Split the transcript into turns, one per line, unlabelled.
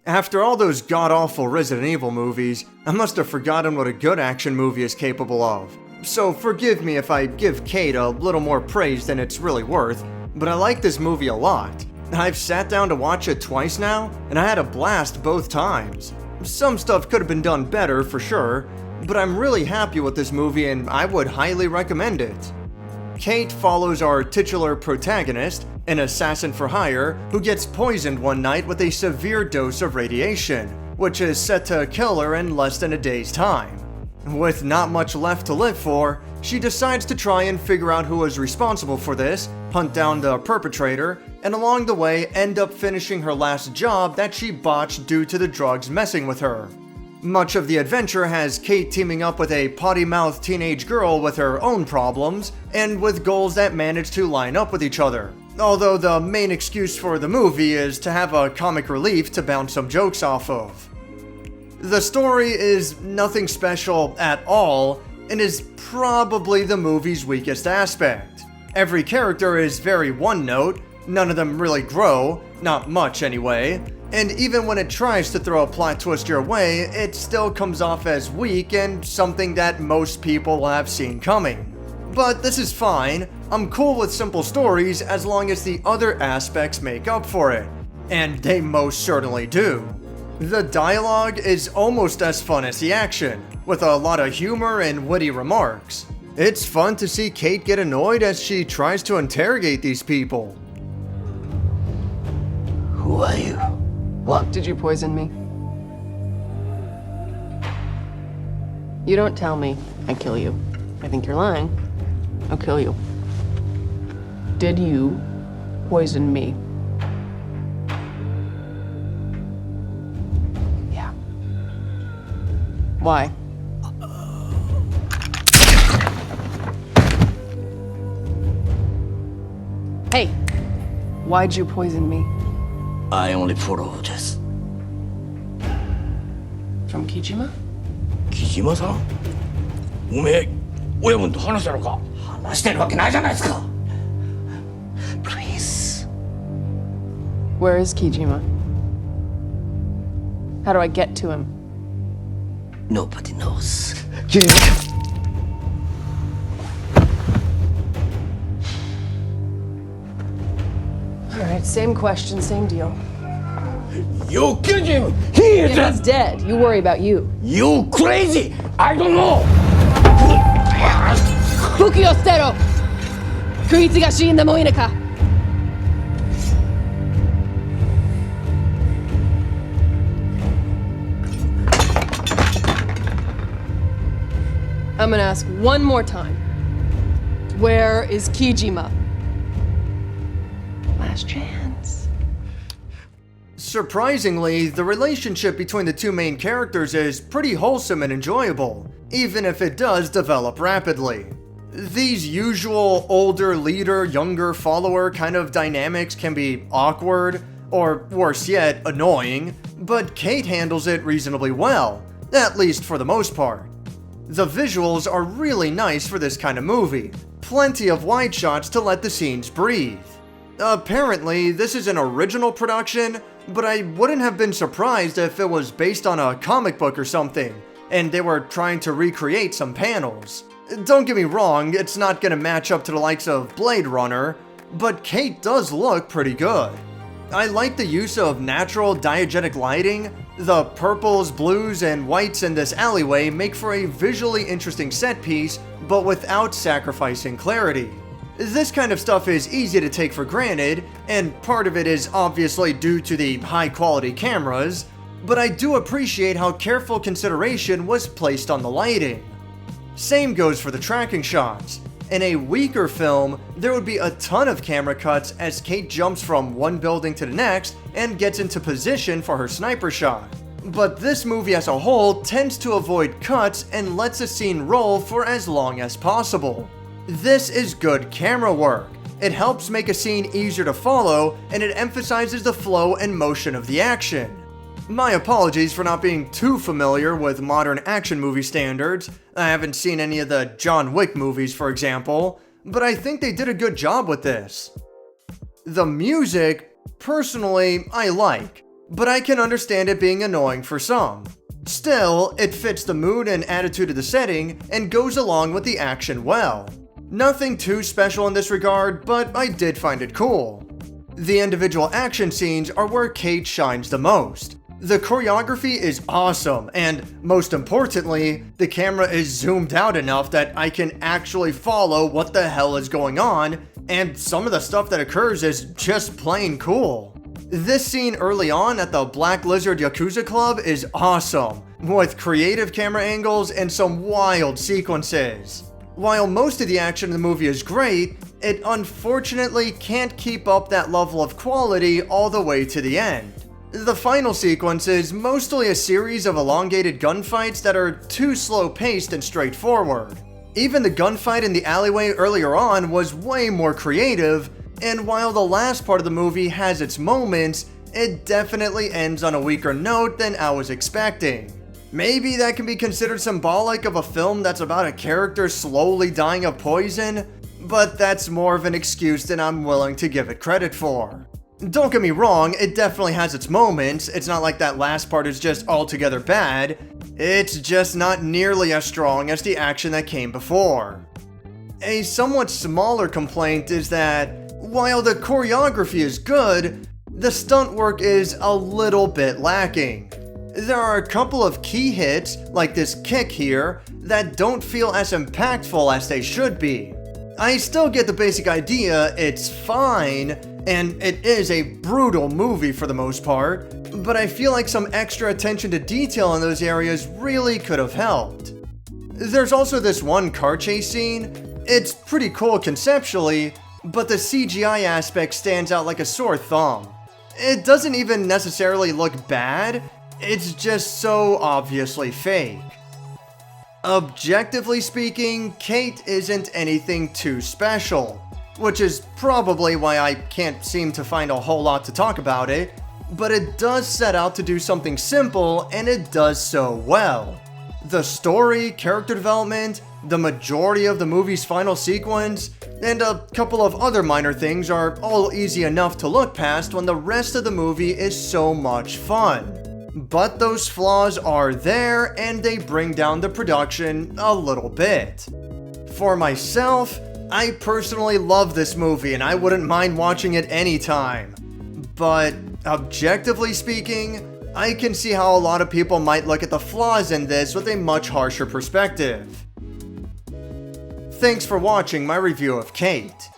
After all those god-awful Resident Evil movies, I must have forgotten what a good action movie is capable of. So forgive me if I give Kate a little more praise than it's really worth, but I like this movie a lot. I've sat down to watch it twice now, and I had a blast both times. Some stuff could have been done better, for sure, but I'm really happy with this movie and I would highly recommend it. Kate follows our titular protagonist, an assassin for hire, who gets poisoned one night with a severe dose of radiation, which is set to kill her in less than a day's time. With not much left to live for, she decides to try and figure out who was responsible for this, hunt down the perpetrator, and along the way end up finishing her last job that she botched due to the drugs messing with her. Much of the adventure has Kate teaming up with a potty-mouthed teenage girl with her own problems, and with goals that manage to line up with each other. Although the main excuse for the movie is to have a comic relief to bounce some jokes off of. The story is nothing special at all, and is probably the movie's weakest aspect. Every character is very one-note, none of them really grow, not much anyway, and even when it tries to throw a plot twist your way, it still comes off as weak and something that most people will have seen coming. But this is fine, I'm cool with simple stories as long as the other aspects make up for it, and they most certainly do. The dialogue is almost as fun as the action, with a lot of humor and witty remarks. It's fun to see Kate get annoyed as she tries to interrogate these people.
Who are you? What?
Did you poison me? You don't tell me, I kill you. I think you're lying. I'll kill you. Did you poison me? Yeah. Why? Hey, why'd you poison me?
I only follow this.
From Kijima?
木島さんおめえ親分と話したのか話してるわけないじゃないですか Please
Where is Kijima? How do I get to him?
Nobody knows
Alright, same question, same deal.
You killed him! He is
Yeah, he's dead. You worry about you.
You crazy! I don't know!
武器を捨てろクイズが死んでもいいのか I'm gonna ask one more time. Where is Kijima? Last chance.
Surprisingly, the relationship between the two main characters is pretty wholesome and enjoyable, even if it does develop rapidly. These usual older leader, younger follower kind of dynamics can be awkward, or worse yet, annoying, but Kate handles it reasonably well, at least for the most part. The visuals are really nice for this kind of movie, plenty of wide shots to let the scenes breathe. Apparently, this is an original production, but I wouldn't have been surprised if it was based on a comic book or something, and they were trying to recreate some panels. Don't get me wrong, it's not gonna match up to the likes of Blade Runner, but Kate does look pretty good. I like the use of natural diegetic lighting. The purples, blues, and whites in this alleyway make for a visually interesting set piece, but without sacrificing clarity. This kind of stuff is easy to take for granted, and part of it is obviously due to the high quality cameras, but I do appreciate how careful consideration was placed on the lighting. Same goes for the tracking shots. In a weaker film, there would be a ton of camera cuts as Kate jumps from one building to the next and gets into position for her sniper shot. But this movie as a whole tends to avoid cuts and lets a scene roll for as long as possible. This is good camera work. It helps make a scene easier to follow, and it emphasizes the flow and motion of the action. My apologies for not being too familiar with modern action movie standards. I haven't seen any of the John Wick movies, for example, but I think they did a good job with this. The music, personally, I like. but I can understand it being annoying for some. Still, it fits the mood and attitude of the setting and goes along with the action well. Nothing too special in this regard, but I did find it cool. The individual action scenes are where Kate shines the most. The choreography is awesome, and most importantly, the camera is zoomed out enough that I can actually follow what the hell is going on, and some of the stuff that occurs is just plain cool. This scene early on at the Black Lizard Yakuza Club is awesome, with creative camera angles and some wild sequences. While most of the action in the movie is great, it unfortunately can't keep up that level of quality all the way to the end. The final sequence is mostly a series of elongated gunfights that are too slow-paced and straightforward. Even the gunfight in the alleyway earlier on was way more creative, and while the last part of the movie has its moments, it definitely ends on a weaker note than I was expecting. Maybe that can be considered symbolic of a film that's about a character slowly dying of poison, but that's more of an excuse than I'm willing to give it credit for. Don't get me wrong, it definitely has its moments. It's not like that last part is just altogether bad. It's just not nearly as strong as the action that came before. A somewhat smaller complaint is that, while the choreography is good, the stunt work is a little bit lacking. There are a couple of key hits, like this kick here, that don't feel as impactful as they should be. I still get the basic idea, it's fine, and it is a brutal movie for the most part, but I feel like some extra attention to detail in those areas really could have helped. There's also this one car chase scene. It's pretty cool conceptually, but the CGI aspect stands out like a sore thumb. It doesn't even necessarily look bad, it's just so obviously fake. Objectively speaking, Kate isn't anything too special, which is probably why I can't seem to find a whole lot to talk about it, but it does set out to do something simple, and it does so well. The story, character development, the majority of the movie's final sequence, and a couple of other minor things are all easy enough to look past when the rest of the movie is so much fun. But those flaws are there, and they bring down the production a little bit. For myself, I personally love this movie and I wouldn't mind watching it anytime. But objectively speaking, I can see how a lot of people might look at the flaws in this with a much harsher perspective. Thanks for watching my review of Kate.